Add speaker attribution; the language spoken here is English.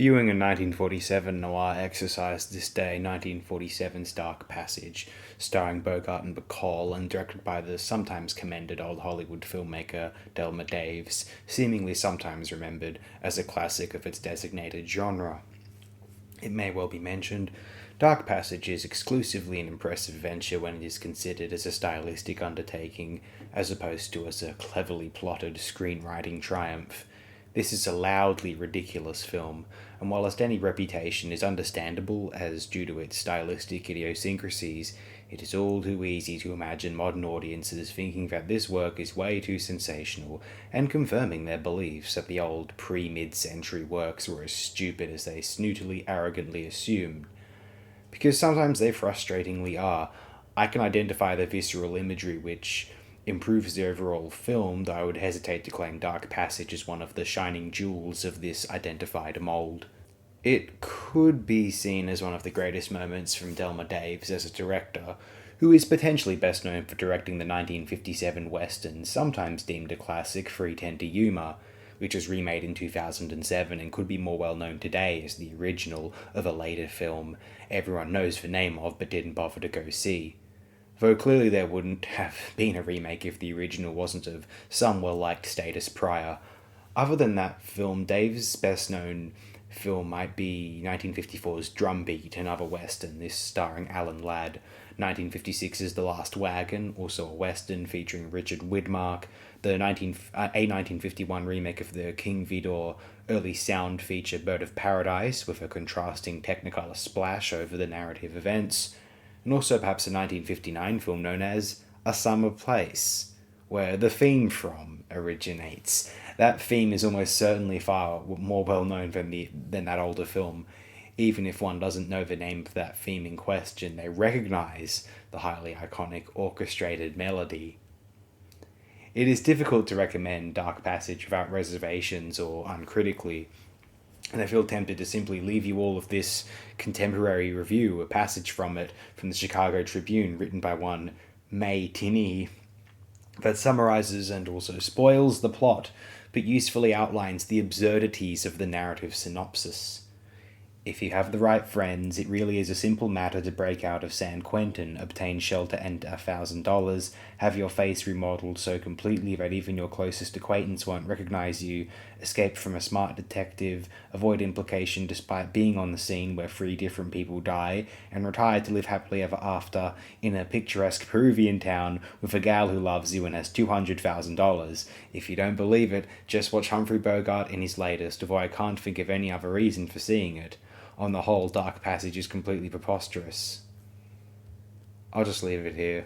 Speaker 1: Viewing a 1947 noir exercised this day 1947's Dark Passage, starring Bogart and Bacall and directed by the sometimes commended old Hollywood filmmaker Delmer Daves, seemingly sometimes remembered as a classic of its designated genre. It may well be mentioned, Dark Passage is exclusively an impressive venture when it is considered as a stylistic undertaking, as opposed to as a cleverly plotted screenwriting triumph. This is a loudly ridiculous film, and whilst any reputation is understandable as due to its stylistic idiosyncrasies, it is all too easy to imagine modern audiences thinking that this work is way too sensational and confirming their beliefs that the old pre-mid-century works were as stupid as they snootily arrogantly assumed. Because sometimes they frustratingly are. I can identify the visceral imagery which improves the overall film, though I would hesitate to claim Dark Passage as one of the shining jewels of this identified mould. It could be seen as one of the greatest moments from Delmer Daves as a director, who is potentially best known for directing the 1957 western, sometimes deemed a classic, Free Tender Yuma, which was remade in 2007 and could be more well known today as the original of a later film everyone knows the name of but didn't bother to go see. Though clearly there wouldn't have been a remake if the original wasn't of some well-liked status prior. Other than that film, Dave's best-known film might be 1954's Drumbeat, another western, this starring Alan Ladd. 1956's The Last Wagon, also a western featuring Richard Widmark. A 1951 remake of the King Vidor early sound feature Bird of Paradise, with a contrasting Technicolor splash over the narrative events, and also perhaps a 1959 film known as A Summer Place, where the theme from originates. That theme is almost certainly far more well known than that older film. Even if one doesn't know the name of that theme in question, they recognize the highly iconic orchestrated melody. It is difficult to recommend Dark Passage without reservations or uncritically, and I feel tempted to simply leave you all of this contemporary review, a passage from it from the Chicago Tribune written by one May Tinney, that summarizes and also spoils the plot, but usefully outlines the absurdities of the narrative synopsis. If you have the right friends, it really is a simple matter to break out of San Quentin, obtain shelter and $1,000, have your face remodeled so completely that even your closest acquaintance won't recognize you, escape from a smart detective, avoid implication despite being on the scene where 3 different people die, and retire to live happily ever after in a picturesque Peruvian town with a gal who loves you and has $200,000. If you don't believe it, just watch Humphrey Bogart in his latest, although I can't think of any other reason for seeing it. On the whole, Dark Passage is completely preposterous. I'll just leave it here.